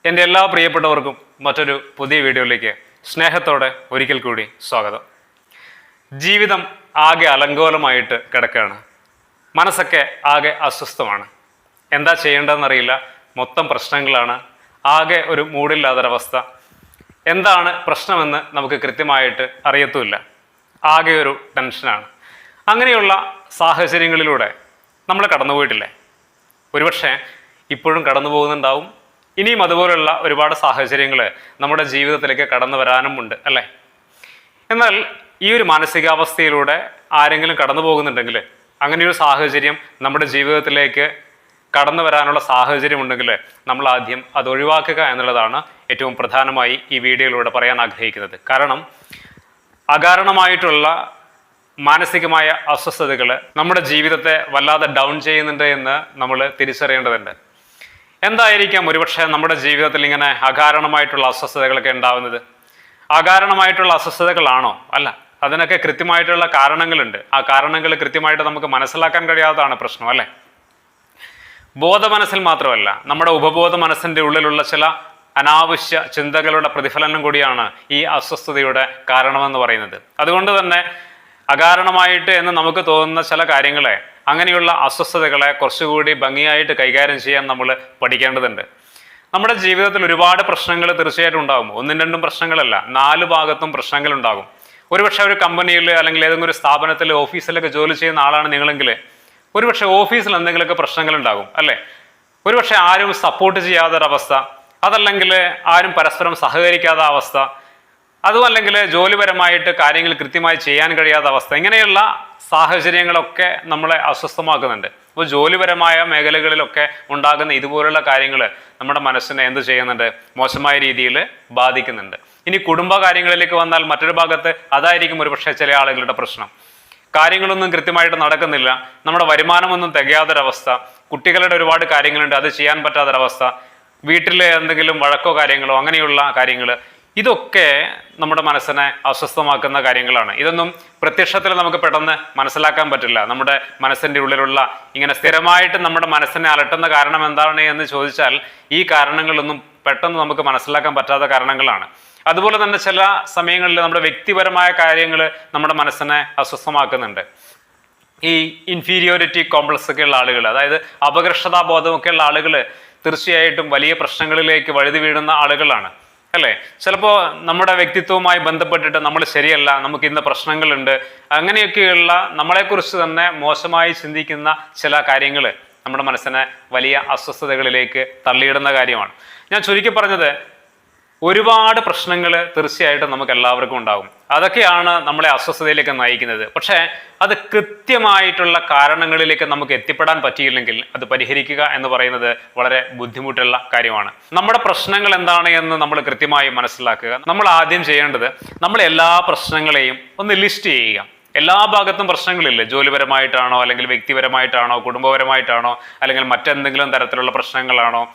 എൻ്റെ എല്ലാ പ്രിയപ്പെട്ടവർക്കും മറ്റൊരു പുതിയ വീഡിയോയിലേക്ക് സ്നേഹത്തോടെ ഒരിക്കൽ കൂടി സ്വാഗതം. ജീവിതം ആകെ അലങ്കോലമായിട്ട് കിടക്കുകയാണ്. മനസ്സൊക്കെ ആകെ അസ്വസ്ഥമാണ്. എന്താ ചെയ്യേണ്ടതെന്നറിയില്ല. മൊത്തം പ്രശ്നങ്ങളാണ്. ആകെ ഒരു മൂടില്ലാത്തൊരവസ്ഥ. എന്താണ് പ്രശ്നമെന്ന് നമുക്ക് കൃത്യമായിട്ട് അറിയത്തുമില്ല. ആകെ ഒരു ടെൻഷനാണ്. അങ്ങനെയുള്ള സാഹചര്യങ്ങളിലൂടെ നമ്മൾ കടന്നുപോയിട്ടില്ലേ? ഒരുപക്ഷെ ഇപ്പോഴും കടന്നു പോകുന്നുണ്ടാവും. ഇനിയും അതുപോലുള്ള ഒരുപാട് സാഹചര്യങ്ങൾ നമ്മുടെ ജീവിതത്തിലേക്ക് കടന്നു വരാനും ഉണ്ട് അല്ലേ? എന്നാൽ ഈ ഒരു മാനസികാവസ്ഥയിലൂടെ ആരെങ്കിലും കടന്നു പോകുന്നുണ്ടെങ്കിൽ, അങ്ങനെയൊരു സാഹചര്യം നമ്മുടെ ജീവിതത്തിലേക്ക് കടന്നു വരാനുള്ള സാഹചര്യം ഉണ്ടെങ്കിൽ നമ്മൾ ആദ്യം അത് ഒഴിവാക്കുക എന്നുള്ളതാണ് ഏറ്റവും പ്രധാനമായി ഈ വീഡിയോയിലൂടെ പറയാൻ ആഗ്രഹിക്കുന്നത്. കാരണം അകാരണമായിട്ടുള്ള മാനസികമായ അസ്വസ്ഥതകൾ നമ്മുടെ ജീവിതത്തെ വല്ലാതെ ഡൗൺ ചെയ്യുന്നുണ്ട് എന്ന് നമ്മൾ തിരിച്ചറിയേണ്ടതുണ്ട്. എന്തായിരിക്കാം ഒരുപക്ഷെ നമ്മുടെ ജീവിതത്തിൽ ഇങ്ങനെ അകാരണമായിട്ടുള്ള അസ്വസ്ഥതകളൊക്കെ ഉണ്ടാവുന്നത്? അകാരണമായിട്ടുള്ള അസ്വസ്ഥതകളാണോ? അല്ല, അതിനൊക്കെ കൃത്യമായിട്ടുള്ള കാരണങ്ങളുണ്ട്. ആ കാരണങ്ങൾ കൃത്യമായിട്ട് നമുക്ക് മനസ്സിലാക്കാൻ കഴിയാത്തതാണ് പ്രശ്നം അല്ലേ? ബോധ മനസ്സിൽ മാത്രമല്ല, നമ്മുടെ ഉപബോധ മനസ്സിൻ്റെ ഉള്ളിലുള്ള ചില അനാവശ്യ ചിന്തകളുടെ പ്രതിഫലനം കൂടിയാണ് ഈ അസ്വസ്ഥതയുടെ കാരണമെന്ന് പറയുന്നത്. അതുകൊണ്ട് തന്നെ അകാരണമായിട്ട് എന്ന് നമുക്ക് തോന്നുന്ന ചില കാര്യങ്ങളെ, അങ്ങനെയുള്ള അസ്വസ്ഥതകളെ കുറച്ചുകൂടി ഭംഗിയായിട്ട് കൈകാര്യം ചെയ്യാൻ നമ്മൾ പഠിക്കേണ്ടതുണ്ട്. നമ്മുടെ ജീവിതത്തിൽ ഒരുപാട് പ്രശ്നങ്ങൾ തീർച്ചയായിട്ടും ഉണ്ടാകും. ഒന്നും രണ്ടും പ്രശ്നങ്ങളല്ല, 4 ഭാഗത്തും പ്രശ്നങ്ങൾ ഉണ്ടാകും. ഒരുപക്ഷെ ഒരു കമ്പനിയിൽ അല്ലെങ്കിൽ ഏതെങ്കിലും ഒരു സ്ഥാപനത്തിൽ ഓഫീസിലൊക്കെ ജോലി ചെയ്യുന്ന ആളാണ് നിങ്ങളെങ്കിൽ ഒരുപക്ഷെ ഓഫീസിൽ എന്തെങ്കിലുമൊക്കെ പ്രശ്നങ്ങൾ ഉണ്ടാകും അല്ലേ? ഒരുപക്ഷെ ആരും സപ്പോർട്ട് ചെയ്യാത്തൊരവസ്ഥ, അതല്ലെങ്കിൽ ആരും പരസ്പരം സഹകരിക്കാത്ത അവസ്ഥ, അതുമല്ലെങ്കിൽ ജോലിപരമായിട്ട് കാര്യങ്ങൾ കൃത്യമായി ചെയ്യാൻ കഴിയാത്ത അവസ്ഥ. ഇങ്ങനെയുള്ള സാഹചര്യങ്ങളൊക്കെ നമ്മളെ അസ്വസ്ഥമാക്കുന്നുണ്ട്. അപ്പോൾ ജോലിപരമായ മേഖലകളിലൊക്കെ ഉണ്ടാകുന്ന ഇതുപോലുള്ള കാര്യങ്ങൾ നമ്മുടെ മനസ്സിനെ എന്ത് ചെയ്യുന്നുണ്ട്? മോശമായ രീതിയിൽ ബാധിക്കുന്നുണ്ട്. ഇനി കുടുംബ കാര്യങ്ങളിലേക്ക് വന്നാൽ മറ്റൊരു ഭാഗത്ത് അതായിരിക്കും ഒരുപക്ഷെ ചില ആളുകളുടെ പ്രശ്നം. കാര്യങ്ങളൊന്നും കൃത്യമായിട്ട് നടക്കുന്നില്ല, നമ്മുടെ വരുമാനമൊന്നും തികയാത്തൊരവസ്ഥ, കുട്ടികളുടെ ഒരുപാട് കാര്യങ്ങളുണ്ട്, അത് ചെയ്യാൻ പറ്റാത്തൊരവസ്ഥ, വീട്ടിലെ എന്തെങ്കിലും വഴക്കോ കാര്യങ്ങളോ അങ്ങനെയുള്ള കാര്യങ്ങൾ, ഇതൊക്കെ നമ്മുടെ മനസ്സിനെ അസ്വസ്ഥമാക്കുന്ന കാര്യങ്ങളാണ്. ഇതൊന്നും പ്രത്യക്ഷത്തിൽ നമുക്ക് പെട്ടെന്ന് മനസ്സിലാക്കാൻ പറ്റില്ല. നമ്മുടെ മനസ്സിൻ്റെ ഉള്ളിലുള്ള ഇങ്ങനെ സ്ഥിരമായിട്ട് നമ്മുടെ മനസ്സിനെ അലട്ടുന്ന കാരണം എന്താണ് എന്ന് ചോദിച്ചാൽ ഈ കാരണങ്ങളൊന്നും പെട്ടെന്ന് നമുക്ക് മനസ്സിലാക്കാൻ പറ്റാത്ത കാരണങ്ങളാണ്. അതുപോലെ തന്നെ ചില സമയങ്ങളിൽ നമ്മുടെ വ്യക്തിപരമായ കാര്യങ്ങൾ നമ്മുടെ മനസ്സിനെ അസ്വസ്ഥമാക്കുന്നുണ്ട്. ഈ ഇൻഫീരിയോറിറ്റി കോംപ്ലക്സ് ഒക്കെ ഉള്ള ആളുകൾ, അതായത് അപകർഷതാബോധമൊക്കെ ഉള്ള ആളുകൾ തീർച്ചയായിട്ടും വലിയ പ്രശ്നങ്ങളിലേക്ക് വഴുതി വീഴുന്ന ആളുകളാണ് അല്ലേ? ചിലപ്പോൾ നമ്മുടെ വ്യക്തിത്വവുമായി ബന്ധപ്പെട്ടിട്ട് നമ്മൾ ശരിയല്ല, നമുക്ക് ഇന്ന് പ്രശ്നങ്ങളുണ്ട്, അങ്ങനെയൊക്കെയുള്ള നമ്മളെക്കുറിച്ച് തന്നെ മോശമായി ചിന്തിക്കുന്ന ചില കാര്യങ്ങൾ നമ്മുടെ മനസ്സിനെ വലിയ അസ്വസ്ഥതകളിലേക്ക് തള്ളിയിടുന്ന കാര്യമാണ്. ഞാൻ ചുരുക്കി പറഞ്ഞത്, ഒരുപാട് പ്രശ്നങ്ങൾ തീർച്ചയായിട്ടും നമുക്ക് എല്ലാവർക്കും ഉണ്ടാകും. അതൊക്കെയാണ് നമ്മളെ അസ്വസ്ഥതയിലേക്ക് നയിക്കുന്നത്. പക്ഷേ അത് കൃത്യമായിട്ടുള്ള കാരണങ്ങളിലേക്ക് നമുക്ക് എത്തിപ്പെടാൻ പറ്റിയില്ലെങ്കിൽ അത് പരിഹരിക്കുക എന്ന് പറയുന്നത് വളരെ ബുദ്ധിമുട്ടുള്ള കാര്യമാണ്. നമ്മുടെ പ്രശ്നങ്ങൾ എന്താണ് എന്ന് നമ്മൾ കൃത്യമായി മനസ്സിലാക്കുക. നമ്മൾ ആദ്യം ചെയ്യേണ്ടത്, നമ്മൾ എല്ലാ പ്രശ്നങ്ങളെയും ഒന്ന് ലിസ്റ്റ് ചെയ്യുക. എല്ലാ ഭാഗത്തും പ്രശ്നങ്ങളില്ലേ? ജോലിപരമായിട്ടാണോ, അല്ലെങ്കിൽ വ്യക്തിപരമായിട്ടാണോ, കുടുംബപരമായിട്ടാണോ, അല്ലെങ്കിൽ മറ്റെന്തെങ്കിലും തരത്തിലുള്ള പ്രശ്നങ്ങളാണോ,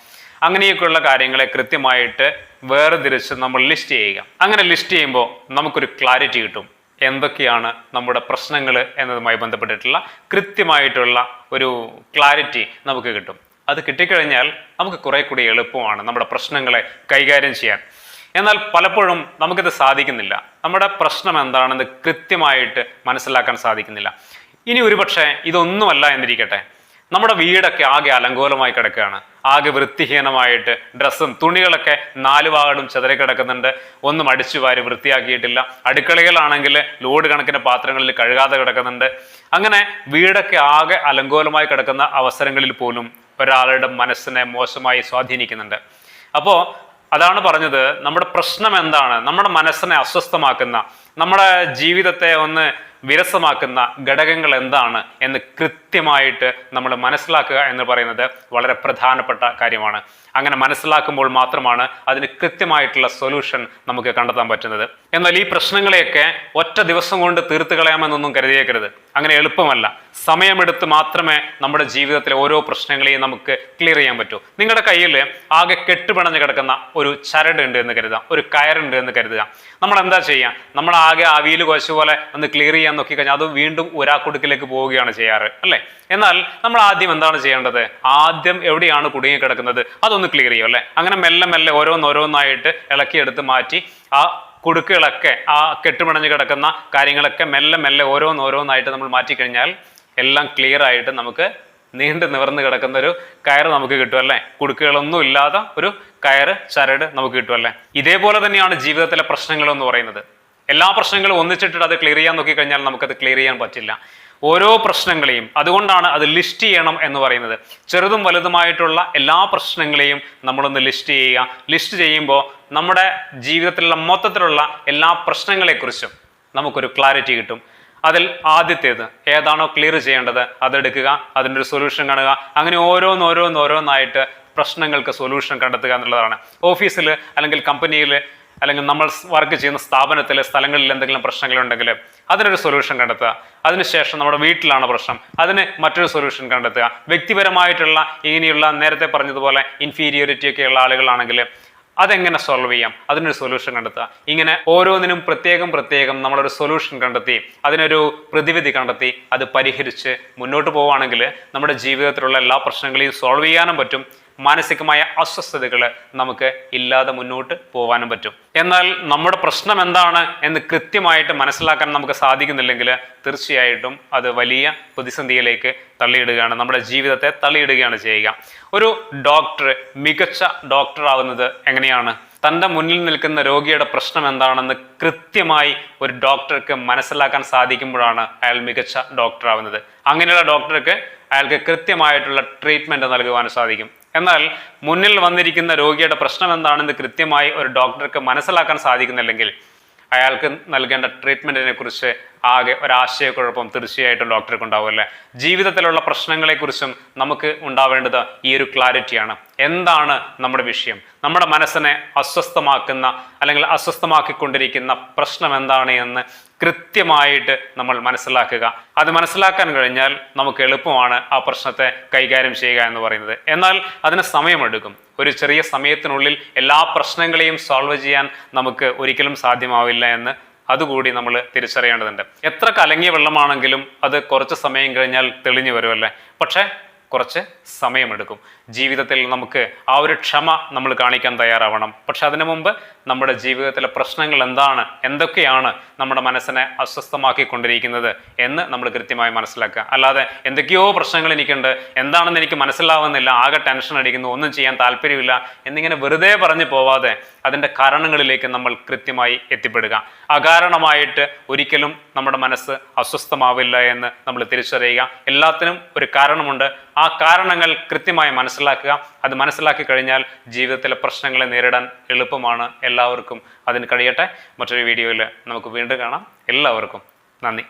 അങ്ങനെയൊക്കെയുള്ള കാര്യങ്ങളെ കൃത്യമായിട്ട് വേർതിരിച്ച് നമ്മൾ ലിസ്റ്റ് ചെയ്യുക. അങ്ങനെ ലിസ്റ്റ് ചെയ്യുമ്പോൾ നമുക്കൊരു ക്ലാരിറ്റി കിട്ടും. എന്തൊക്കെയാണ് നമ്മുടെ പ്രശ്നങ്ങൾ എന്നതുമായി ബന്ധപ്പെട്ടിട്ടുള്ള കൃത്യമായിട്ടുള്ള ഒരു ക്ലാരിറ്റി നമുക്ക് കിട്ടും. അത് കിട്ടിക്കഴിഞ്ഞാൽ നമുക്ക് കുറെ കൂടി എളുപ്പമാണ് നമ്മുടെ പ്രശ്നങ്ങളെ കൈകാര്യം ചെയ്യാൻ. എന്നാൽ പലപ്പോഴും നമുക്കിത് സാധിക്കുന്നില്ല. നമ്മുടെ പ്രശ്നം എന്താണെന്ന് കൃത്യമായിട്ട് മനസ്സിലാക്കാൻ സാധിക്കുന്നില്ല. ഇനി ഒരുപക്ഷെ ഇതൊന്നുമല്ല എന്നിരിക്കട്ടെ, നമ്മുടെ വീടൊക്കെ ആകെ അലങ്കോലമായി കിടക്കുകയാണ്. ആകെ വൃത്തിഹീനമായിട്ട് ഡ്രസ്സും തുണികളൊക്കെ 4 ഭാഗത്തും ചിതറി കിടക്കുന്നുണ്ട്. ഒന്നും അടിച്ചു വാരി വൃത്തിയാക്കിയിട്ടില്ല. അടുക്കളകളാണെങ്കിൽ ലോഡ് കണക്കിന് പാത്രങ്ങളിൽ കഴുകാതെ കിടക്കുന്നുണ്ട്. അങ്ങനെ വീടൊക്കെ ആകെ അലങ്കോലമായി കിടക്കുന്ന അവസരങ്ങളിൽ പോലും ഒരാളുടെ മനസ്സിനെ മോശമായി സ്വാധീനിക്കുന്നുണ്ട്. അപ്പോൾ അതാണ് പറഞ്ഞത്, നമ്മുടെ പ്രശ്നം എന്താണ്, നമ്മുടെ മനസ്സിനെ അസ്വസ്ഥമാക്കുന്ന, നമ്മുടെ ജീവിതത്തെ ഒന്ന് വിരസമാക്കുന്ന ഘടകങ്ങൾ എന്താണ് എന്ന് കൃത്യമായിട്ട് നമ്മൾ മനസ്സിലാക്കുക എന്ന് പറയുന്നത് വളരെ പ്രധാനപ്പെട്ട കാര്യമാണ്. അങ്ങനെ മനസ്സിലാക്കുമ്പോൾ മാത്രമാണ് അതിന് കൃത്യമായിട്ടുള്ള സൊല്യൂഷൻ നമുക്ക് കണ്ടെത്താൻ പറ്റുന്നത്. എന്നാൽ ഈ പ്രശ്നങ്ങളെയൊക്കെ ഒറ്റ ദിവസം കൊണ്ട് തീർത്ത് കളയാമെന്നൊന്നും കരുതിയേക്കരുത്. അങ്ങനെ എളുപ്പമല്ല. സമയമെടുത്ത് മാത്രമേ നമ്മുടെ ജീവിതത്തിലെ ഓരോ പ്രശ്നങ്ങളെയും നമുക്ക് ക്ലിയർ ചെയ്യാൻ പറ്റൂ. നിങ്ങളുടെ കയ്യിൽ ആകെ കെട്ടുപിണഞ്ഞ് കിടക്കുന്ന ഒരു ചരട് ഉണ്ട് എന്ന് കരുതാം, ഒരു കയറുണ്ട് എന്ന് കരുതുക. നമ്മൾ എന്താ ചെയ്യുക? നമ്മൾ ആകെ അവിയിൽ കുഴച്ച പോലെ ഒന്ന് ക്ലിയർ ചെയ്യാൻ നോക്കിക്കഴിഞ്ഞാൽ അത് വീണ്ടും ഒരാക്കുടുക്കിലേക്ക് പോവുകയാണ് ചെയ്യാറ്, അല്ലേ? എന്നാൽ നമ്മൾ ആദ്യം എന്താണ് ചെയ്യേണ്ടത്? ആദ്യം എവിടെയാണ് കുടുങ്ങി കിടക്കുന്നത് അതൊന്ന് ക്ലിയർ ചെയ്യും, അല്ലേ? അങ്ങനെ മെല്ലെ മെല്ലെ ഓരോന്നോരോന്നായിട്ട് ഇളക്കിയെടുത്ത് മാറ്റി ആ കുടുക്കുകളൊക്കെ, ആ കെട്ടുപിണഞ്ഞ് കിടക്കുന്ന കാര്യങ്ങളൊക്കെ മെല്ലെ മെല്ലെ ഓരോന്നോരോന്നായിട്ട് നമ്മൾ മാറ്റിക്കഴിഞ്ഞാൽ എല്ലാം ക്ലിയർ ആയിട്ട് നമുക്ക് നീണ്ടു നിവർന്ന് കിടക്കുന്ന ഒരു കയറ് നമുക്ക് കിട്ടും, അല്ലേ? കുടുക്കുകളൊന്നും ഇല്ലാതെ ഒരു കയറ്, ചരട് നമുക്ക് കിട്ടും, അല്ലേ? ഇതേപോലെ തന്നെയാണ് ജീവിതത്തിലെ പ്രശ്നങ്ങൾ എന്ന് പറയുന്നത്. എല്ലാ പ്രശ്നങ്ങളും ഒന്നിച്ചിട്ട് അത് ക്ലിയർ ചെയ്യാൻ നോക്കിക്കഴിഞ്ഞാൽ നമുക്കത് ക്ലിയർ ചെയ്യാൻ പറ്റില്ല. ഓരോ പ്രശ്നങ്ങളെയും, അതുകൊണ്ടാണ് അത് ലിസ്റ്റ് ചെയ്യണം എന്ന് പറയുന്നത്. ചെറുതും വലുതുമായിട്ടുള്ള എല്ലാ പ്രശ്നങ്ങളെയും നമ്മളൊന്ന് ലിസ്റ്റ് ചെയ്യുക. ലിസ്റ്റ് ചെയ്യുമ്പോൾ നമ്മുടെ ജീവിതത്തിലുള്ള മൊത്തത്തിലുള്ള എല്ലാ പ്രശ്നങ്ങളെക്കുറിച്ചും നമുക്കൊരു ക്ലാരിറ്റി കിട്ടും. അതിൽ ആദ്യത്തേത് ഏതാണോ ക്ലിയർ ചെയ്യേണ്ടത് അതെടുക്കുക, അതിൻ്റെ ഒരു സൊല്യൂഷൻ കാണുക. അങ്ങനെ ഓരോന്നോരോന്നായിട്ട് പ്രശ്നങ്ങൾക്ക് സൊല്യൂഷൻ കണ്ടെത്തുക എന്നുള്ളതാണ്. ഓഫീസിൽ അല്ലെങ്കിൽ കമ്പനിയിൽ അല്ലെങ്കിൽ നമ്മൾ വർക്ക് ചെയ്യുന്ന സ്ഥാപനത്തിൽ, സ്ഥലങ്ങളിൽ എന്തെങ്കിലും പ്രശ്നങ്ങളുണ്ടെങ്കിൽ അതിനൊരു സൊല്യൂഷൻ കണ്ടെത്തുക. അതിനുശേഷം നമ്മുടെ വീട്ടിലാണ് പ്രശ്നം, അതിന് മറ്റൊരു സൊല്യൂഷൻ കണ്ടെത്തുക. വ്യക്തിപരമായിട്ടുള്ള ഇങ്ങനെയുള്ള നേരത്തെ പറഞ്ഞതുപോലെ ഇൻഫീരിയോറിറ്റി ഒക്കെ ഉള്ള ആളുകളാണെങ്കിൽ അതെങ്ങനെ സോൾവ് ചെയ്യാം, അതിനൊരു സൊല്യൂഷൻ കണ്ടെത്തുക. ഇങ്ങനെ ഓരോന്നിനും പ്രത്യേകം നമ്മളൊരു സൊല്യൂഷൻ കണ്ടെത്തി, അതിനൊരു പ്രതിവിധി കണ്ടെത്തി അത് പരിഹരിച്ച് മുന്നോട്ട് പോവുകയാണെങ്കിൽ നമ്മുടെ ജീവിതത്തിലുള്ള എല്ലാ പ്രശ്നങ്ങളെയും സോൾവ് ചെയ്യാനും പറ്റും. മാനസികമായ അസ്വസ്ഥതകൾ നമുക്ക് ഇല്ലാതെ മുന്നോട്ട് പോകാനും പറ്റും. എന്നാൽ നമ്മുടെ പ്രശ്നം എന്താണ് എന്ന് കൃത്യമായിട്ട് മനസ്സിലാക്കാൻ നമുക്ക് സാധിക്കുന്നില്ലെങ്കിൽ തീർച്ചയായിട്ടും അത് വലിയ പ്രതിസന്ധിയിലേക്ക് തള്ളിയിടുകയാണ്, നമ്മുടെ ജീവിതത്തെ തള്ളിയിടുകയാണ് ചെയ്യുക. ഒരു ഡോക്ടർ മികച്ച ഡോക്ടർ ആവുന്നത് എങ്ങനെയാണ്? തൻ്റെ മുന്നിൽ നിൽക്കുന്ന രോഗിയുടെ പ്രശ്നം എന്താണെന്ന് കൃത്യമായി ഒരു ഡോക്ടർക്ക് മനസ്സിലാക്കാൻ സാധിക്കുമ്പോഴാണ് അയാൾ മികച്ച ഡോക്ടർ ആവുന്നത്. അങ്ങനെയുള്ള ഡോക്ടർക്ക് അയാൾക്ക് കൃത്യമായിട്ടുള്ള ട്രീറ്റ്മെൻറ്റ് നൽകുവാൻ സാധിക്കും. എന്നാൽ മുന്നിൽ വന്നിരിക്കുന്ന രോഗിയുടെ പ്രശ്നം എന്താണെന്ന് കൃത്യമായി ഒരു ഡോക്ടർക്ക് മനസ്സിലാക്കാൻ സാധിക്കുന്നില്ലെങ്കിൽ അയാൾക്ക് നൽകേണ്ട ട്രീറ്റ്മെൻറ്റിനെ കുറിച്ച് ആകെ ഒരാശയക്കുഴപ്പം തീർച്ചയായിട്ടും ഡോക്ടർക്ക് ഉണ്ടാവും, അല്ലേ? ജീവിതത്തിലുള്ള പ്രശ്നങ്ങളെക്കുറിച്ചും നമുക്ക് ഉണ്ടാവേണ്ടത് ഈ ഒരു ക്ലാരിറ്റിയാണ്. എന്താണ് നമ്മുടെ വിഷയം? നമ്മുടെ മനസ്സിനെ അസ്വസ്ഥമാക്കുന്ന അല്ലെങ്കിൽ അസ്വസ്ഥമാക്കിക്കൊണ്ടിരിക്കുന്ന പ്രശ്നം എന്താണ് എന്ന് കൃത്യമായിട്ട് നമ്മൾ മനസ്സിലാക്കുക. അത് മനസ്സിലാക്കാൻ കഴിഞ്ഞാൽ നമുക്ക് എളുപ്പമാണ് ആ പ്രശ്നത്തെ കൈകാര്യം ചെയ്യുക എന്ന് പറയുന്നത്. എന്നാൽ അതിന് സമയമെടുക്കും. ഒരു ചെറിയ സമയത്തിനുള്ളിൽ എല്ലാ പ്രശ്നങ്ങളെയും സോൾവ് ചെയ്യാൻ നമുക്ക് ഒരിക്കലും സാധ്യമാവില്ല എന്ന് അതുകൂടി നമ്മൾ തിരിച്ചറിയേണ്ടതുണ്ട്. എത്ര കലങ്ങിയ വെള്ളമാണെങ്കിലും അത് കുറച്ച് സമയം കഴിഞ്ഞാൽ തെളിഞ്ഞു വരുമല്ലേ? പക്ഷേ കുറച്ച് സമയമെടുക്കും. ജീവിതത്തിൽ നമുക്ക് ആ ഒരു ക്ഷമ നമ്മൾ കാണിക്കാൻ തയ്യാറാവണം. പക്ഷെ അതിനു മുമ്പ് നമ്മുടെ ജീവിതത്തിലെ പ്രശ്നങ്ങൾ എന്താണ്, എന്തൊക്കെയാണ് നമ്മുടെ മനസ്സിനെ അസ്വസ്ഥമാക്കിക്കൊണ്ടിരിക്കുന്നത് എന്ന് നമ്മൾ കൃത്യമായി മനസ്സിലാക്കുക. അല്ലാതെ എന്തൊക്കെയോ പ്രശ്നങ്ങൾ എനിക്കുണ്ട്, എന്താണെന്ന് എനിക്ക് മനസ്സിലാവുന്നില്ല, ആകെ ടെൻഷൻ അടിക്കുന്നു, ഒന്നും ചെയ്യാൻ താല്പര്യമില്ല എന്നിങ്ങനെ വെറുതെ പറഞ്ഞു പോവാതെ അതിൻ്റെ കാരണങ്ങളിലേക്ക് നമ്മൾ കൃത്യമായി എത്തിപ്പെടുക. അകാരണമായിട്ട് ഒരിക്കലും നമ്മുടെ മനസ്സ് അസ്വസ്ഥമാവില്ല എന്ന് നമ്മൾ തിരിച്ചറിയുക. എല്ലാത്തിനും ഒരു കാരണമുണ്ട്. ആ കാരണങ്ങൾ കൃത്യമായി മനസ്സിലാക്കുക. അത് മനസ്സിലാക്കി കഴിഞ്ഞാൽ ജീവിതത്തിലെ പ്രശ്നങ്ങളെ നേരിടാൻ എളുപ്പമാണ്. എല്ലാവർക്കും അതിന് കഴിയട്ടെ. മറ്റൊരു വീഡിയോയിൽ നമുക്ക് വീണ്ടും കാണാം. എല്ലാവർക്കും നന്ദി.